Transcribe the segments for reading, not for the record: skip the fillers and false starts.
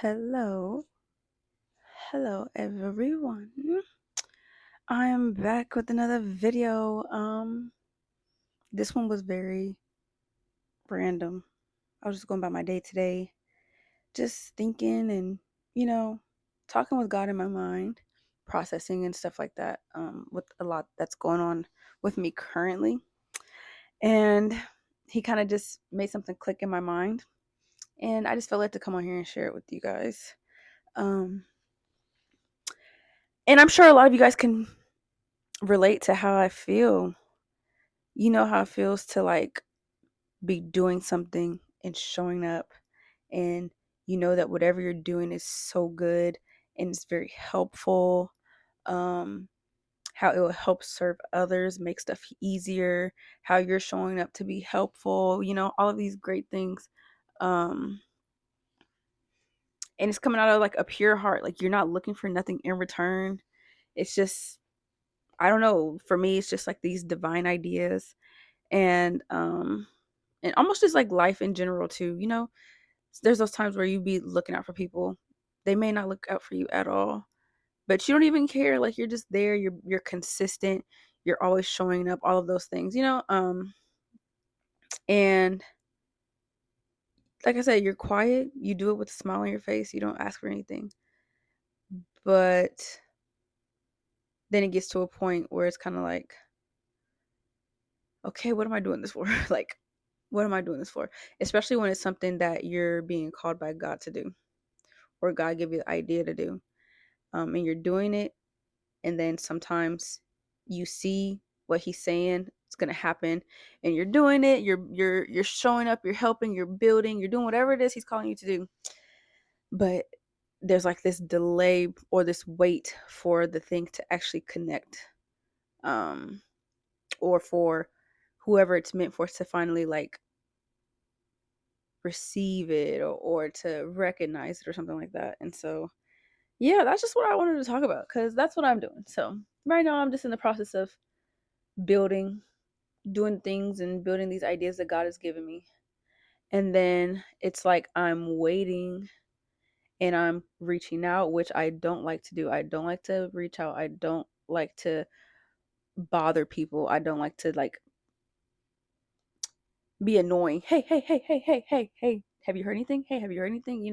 Hello, hello everyone. I am back with another video. This one was very random. I was just going about my day today, just thinking and, you know, talking with God in my mind, processing and stuff like that. With a lot that's going on with me currently. And he kind of just made something click in my mind. And I just felt like to come on here and share it with you guys. Um, and I'm sure a lot of you guys can relate to how I feel. You know how it feels to like be doing something and showing up, and you know that whatever you're doing is so good and it's very helpful. Um, how it will help serve others, make stuff easier, how you're showing up to be helpful, all of these great things. Um, and it's coming out of like a pure heart, like you're not looking for nothing in return. It's just, I don't know, for me, it's just like these divine ideas and almost just like life in general too. There's those times where you be looking out for people, they may not look out for you at all, but you don't even care. Like you're just there, you're consistent, you're always showing up, all of those things, and like I said, you're quiet, you do it with a smile on your face, you don't ask for anything. But then it gets to a point where it's kind of like, okay, what am I doing this for? Like, what am I doing this for? Especially when it's something that you're being called by God to do, or God give you the idea to do, and you're doing it, and then sometimes you see what He's saying it's gonna happen, and you're doing it. You're showing up. You're helping. You're building. You're doing whatever it is He's calling you to do. But there's like this delay or this wait for the thing to actually connect, um, or for whoever it's meant for to finally like receive it, or to recognize it or something like that. And so yeah, that's just what I wanted to talk about because that's what I'm doing. So right now I'm just in the process of building, doing things and building these ideas that God has given me. And then it's like I'm waiting and I'm reaching out, which I don't like to do. I don't like to reach out. I don't like to bother people. I don't like to like be annoying. Hey, hey, hey, hey, hey, hey, hey. Have you heard anything? Hey, have you heard anything?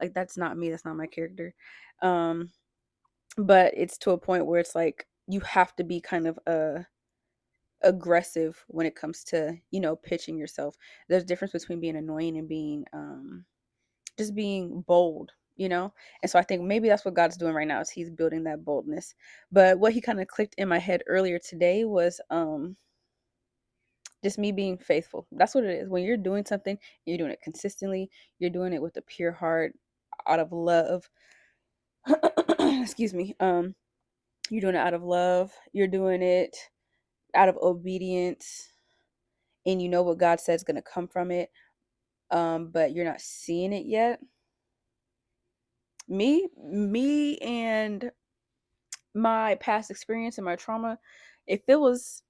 Like that's not me. That's not my character. Um, but it's to a point where it's like you have to be kind of aggressive when it comes to pitching yourself. There's a difference between being annoying and being just being bold. And so I think maybe that's what God's doing right now is He's building that boldness. But what He kind of clicked in my head earlier today was just me being faithful. That's what it is. When you're doing something, you're doing it consistently, you're doing it with a pure heart, out of love. Excuse me. You're doing it out of love, you're doing it out of obedience, and you know what God said is going to come from it, but you're not seeing it yet. Me and my past experience and my trauma, if it was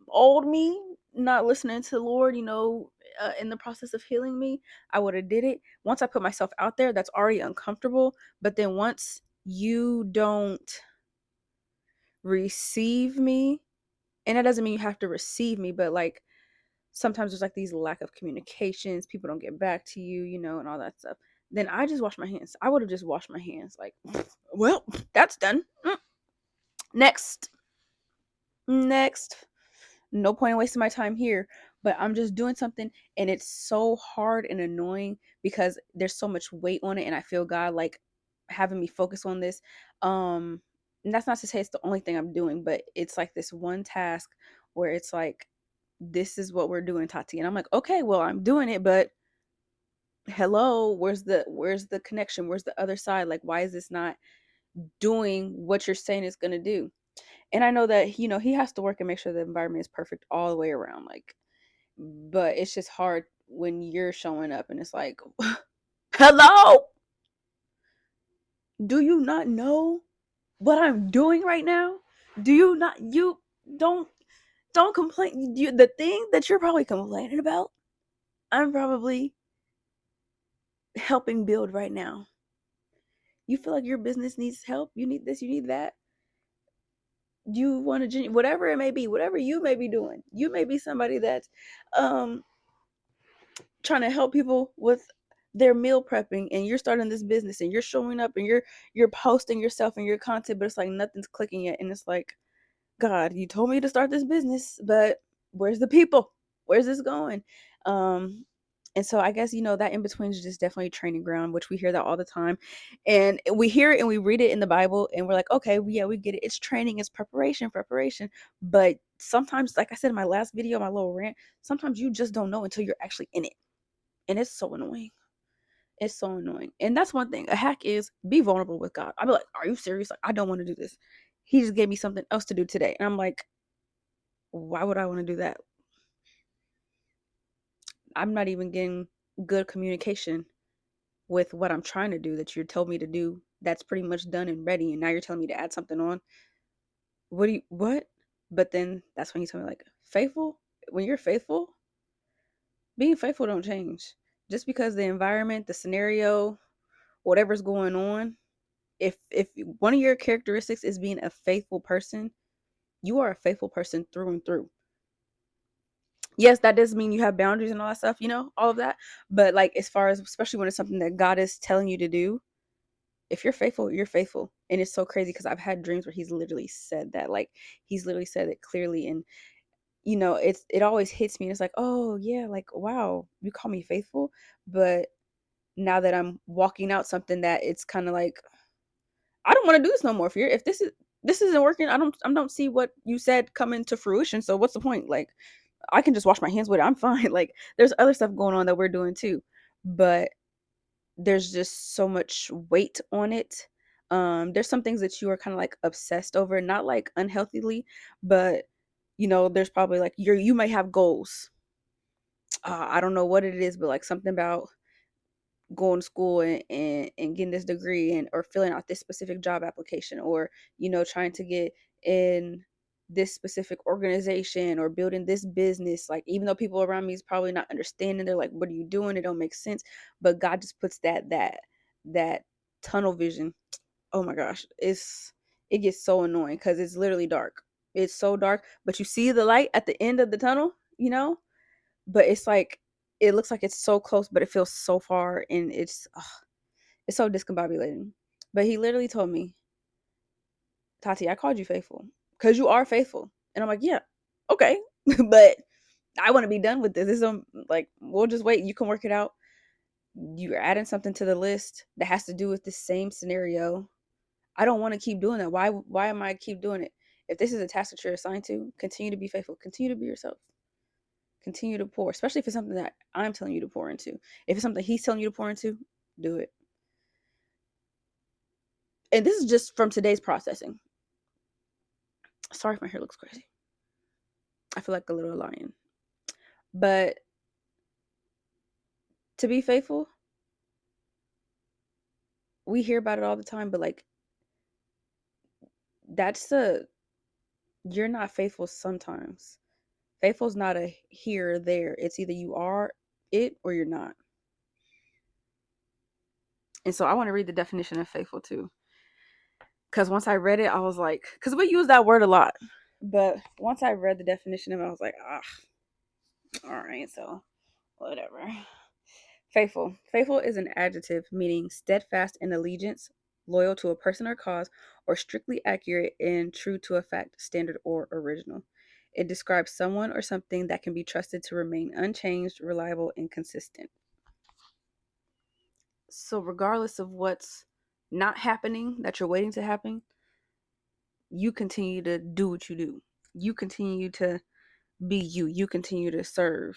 old me not listening to the Lord, in the process of healing me, I would have did it. Once I put myself out there, that's already uncomfortable. But then once you don't receive me, and that doesn't mean you have to receive me, but like sometimes there's like these lack of communications, people don't get back to you, and all that stuff. Then I just wash my hands. I would have just washed my hands like, well, that's done. Next. Next. No point in wasting my time here. But I'm just doing something and it's so hard and annoying because there's so much weight on it, and I feel God like having me focus on this. And that's not to say it's the only thing I'm doing, but it's like this one task where it's like, this is what we're doing, Tati. And I'm like, okay, well, I'm doing it, but hello, where's the connection? Where's the other side? Like, why is this not doing what you're saying it's gonna do? And I know that, he has to work and make sure the environment is perfect all the way around. Like, but it's just hard when you're showing up and it's like, hello? Do you not know what I'm doing right now? Do you not you don't complain. The thing that you're probably complaining about, I'm probably helping build right now. You feel like your business needs help. You need this, you need that. You want to, whatever it may be, whatever you may be doing. You may be somebody that's um trying to help people with their meal prepping, and you're starting this business and you're showing up and you're posting yourself and your content, but it's like nothing's clicking yet. And it's like, God, you told me to start this business, but where's the people? Where's this going? Um, and so I guess, that in between is just definitely training ground, which we hear that all the time. And we hear it and we read it in the Bible and we're like, okay, yeah, we get it. It's training, it's preparation, preparation. But sometimes, like I said in my last video, my little rant, sometimes you just don't know until you're actually in it. And it's so annoying. It's so annoying. And that's one thing. A hack is be vulnerable with God. I'll be like, are you serious? Like, I don't want to do this. He just gave me something else to do today. And I'm like, why would I want to do that? I'm not even getting good communication with what I'm trying to do that you told me to do. That's pretty much done and ready. And now you're telling me to add something on. What? But then that's when you tell me, like, faithful. When you're faithful, being faithful don't change. Just because the environment, the scenario, whatever's going on, if one of your characteristics is being a faithful person, you are a faithful person through and through. Yes, that does mean you have boundaries and all that stuff, all of that. But like, as far as, especially when it's something that God is telling you to do, if you're faithful, you're faithful. And it's so crazy because I've had dreams where he's literally said that. Like, he's literally said it clearly. And it always hits me. And it's like, oh yeah, like, wow, you call me faithful. But now that I'm walking out something that it's kind of like, I don't want to do this no more. If this isn't working, I don't see what you said coming to fruition. So what's the point? Like, I can just wash my hands with it. I'm fine. Like, there's other stuff going on that we're doing too, but there's just so much weight on it. There's some things that you are kind of like obsessed over, not like unhealthily, but there's probably like you may have goals. I don't know what it is, but like something about going to school and getting this degree, and or filling out this specific job application, or trying to get in this specific organization or building this business. Like, even though people around me is probably not understanding, they're like, what are you doing? It don't make sense. But God just puts that tunnel vision. Oh my gosh, it gets so annoying because it's literally dark. It's so dark, but you see the light at the end of the tunnel, but it's like, it looks like it's so close, but it feels so far, and it's so discombobulating. But he literally told me, Tati, I called you faithful because you are faithful. And I'm like, yeah, okay. But I want to be done with this. This is like, we'll just wait. You can work it out. You're adding something to the list that has to do with the same scenario. I don't want to keep doing that. Why am I keep doing it? If this is a task that you're assigned to, continue to be faithful. Continue to be yourself. Continue to pour, especially if it's something that I'm telling you to pour into. If it's something he's telling you to pour into, do it. And this is just from today's processing. Sorry if my hair looks crazy. I feel like a little lion. But to be faithful, we hear about it all the time, but like, you're not faithful sometimes. Faithful's not a here or there. It's either you are it or you're not. And so I want to read the definition of faithful too. Because once I read it, I was like, because we use that word a lot. But once I read the definition of it, I was like, all right, so whatever. Faithful. Faithful is an adjective meaning steadfast in allegiance, loyal to a person or cause, or strictly accurate and true to a fact, standard, or original. It describes someone or something that can be trusted to remain unchanged, reliable, and consistent. So, regardless of what's not happening that you're waiting to happen, you continue to do what you do. You continue to be you. You continue to serve.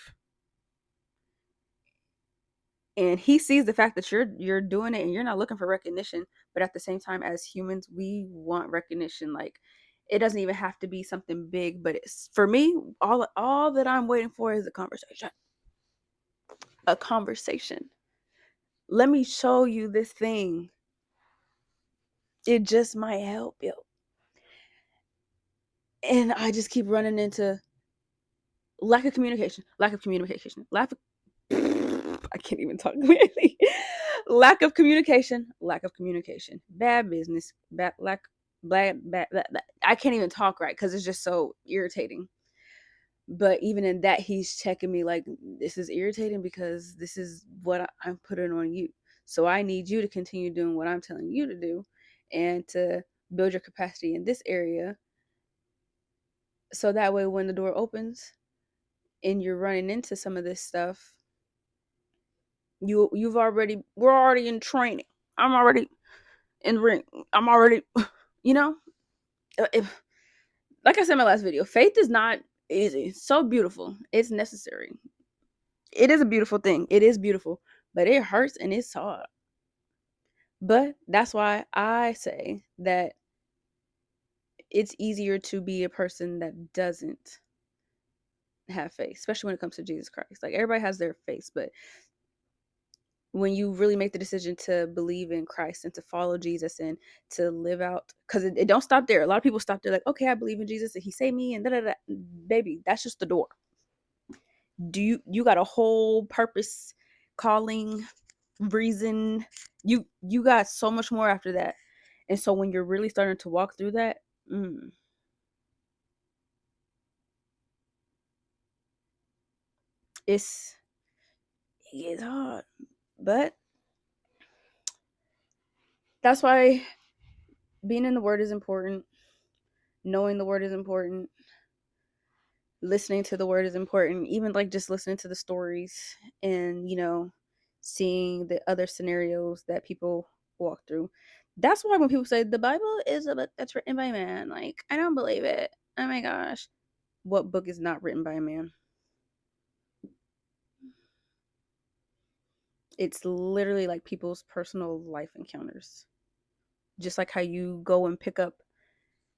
And he sees the fact that you're doing it and you're not looking for recognition, but at the same time, as humans, we want recognition. Like, it doesn't even have to be something big, but it's, for me, all that I'm waiting for is a conversation. A conversation. Let me show you this thing. It just might help you. And I just keep running into lack of communication. I can't even talk clearly. lack of communication, bad business, bad. I can't even talk right because it's just so irritating. But even in that, he's checking me like, this is irritating because this is what I'm putting on you. So I need you to continue doing what I'm telling you to do and to build your capacity in this area. So that way, when the door opens and you're running into some of this stuff, we're already in training. I'm already in ring. I'm already, you know, if, like I said in my last video, faith is not easy. It's so beautiful. It's necessary. It is a beautiful thing. It is beautiful, but it hurts and it's hard. But that's why I say that it's easier to be a person that doesn't have faith, especially when it comes to Jesus Christ. Like everybody has their faith, but when you really make the decision to believe in Christ and to follow Jesus and to live out, because it don't stop there. A lot of people stop there like, okay, I believe in Jesus and he saved me and da da da. Baby, that's just the door. You got a whole purpose, calling, reason. You got so much more after that. And so when you're really starting to walk through that, it's hard. But that's why being in the word is important. Knowing the word is important. Listening to the word is important. Even like just listening to the stories and, seeing the other scenarios that people walk through. That's why when people say the Bible is a book that's written by man, like, I don't believe it. Oh my gosh. What book is not written by a man? It's literally like people's personal life encounters. Just like how you go and pick up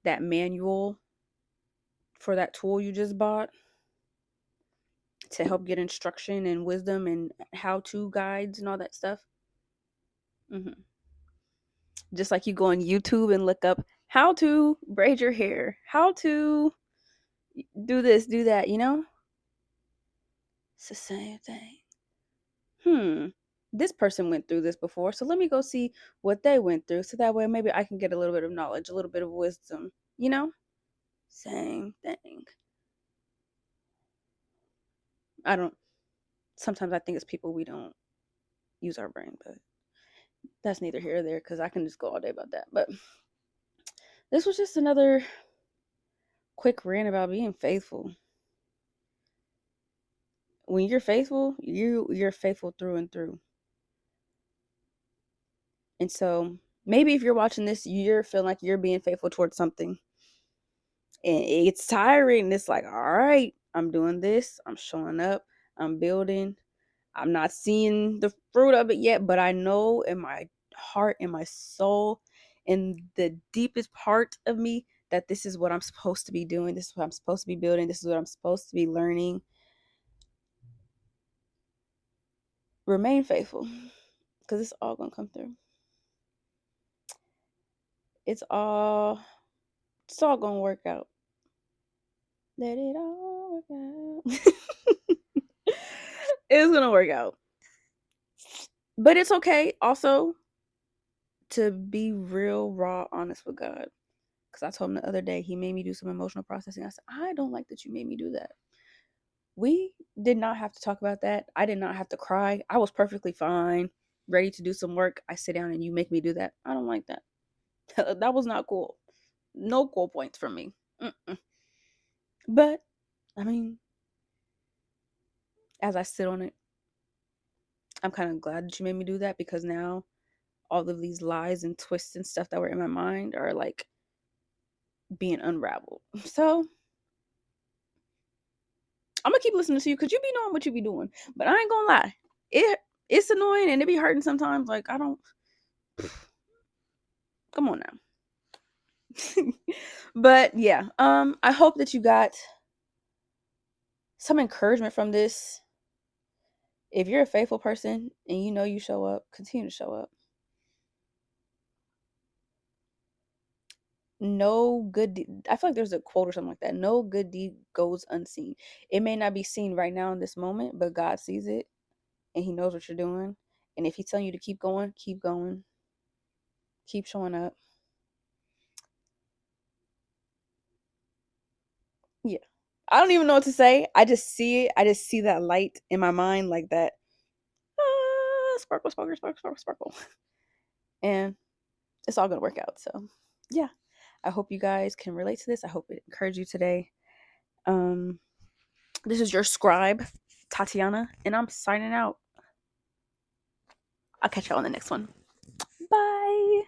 that manual for that tool you just bought to help get instruction and wisdom and how-to guides and all that stuff. Just like you go on YouTube and look up how to braid your hair, how to do this, do that, It's the same thing. This person went through this before, so let me go see what they went through so that way maybe I can get a little bit of knowledge, a little bit of wisdom, Same thing. Sometimes I think it's people we don't use our brain, but that's neither here or there because I can just go all day about that. But this was just another quick rant about being faithful. When you're faithful, you're faithful through and through. And so maybe if you're watching this, you're feeling like you're being faithful towards something. And it's tiring. It's like, all right, I'm doing this. I'm showing up. I'm building. I'm not seeing the fruit of it yet, but I know in my heart, in my soul, in the deepest part of me that this is what I'm supposed to be doing. This is what I'm supposed to be building. This is what I'm supposed to be learning. Remain faithful because it's all going to come through. It's all going to work out. Let it all work out. It's going to work out. But it's okay also to be real, raw, honest with God. Because I told him the other day, he made me do some emotional processing. I said, I don't like that you made me do that. We did not have to talk about that. I did not have to cry. I was perfectly fine, ready to do some work. I sit down and you make me do that. I don't like that. That was not cool. No cool points for me. But, I mean, as I sit on it, I'm kind of glad that you made me do that because now all of these lies and twists and stuff that were in my mind are like being unraveled. So I'm gonna keep listening to you because you be knowing what you be doing. But I ain't gonna lie, it's annoying and it be hurting sometimes. Like I don't. Come on now. But yeah, I hope that you got some encouragement from this. If you're a faithful person and you know you show up, continue to show up. No good I feel like there's a quote or something like that. No good deed goes unseen. It may not be seen right now in this moment, but God sees it and he knows what you're doing And if he's telling you to keep going, keep going. Keep showing up. Yeah. I don't even know what to say. I just see it. I just see that light in my mind, like that. Sparkle, sparkle, sparkle, sparkle, sparkle. And it's all gonna work out. So yeah. I hope you guys can relate to this. I hope it encouraged you today. This is your scribe, Tatiana, and I'm signing out. I'll catch you on the next one. Bye.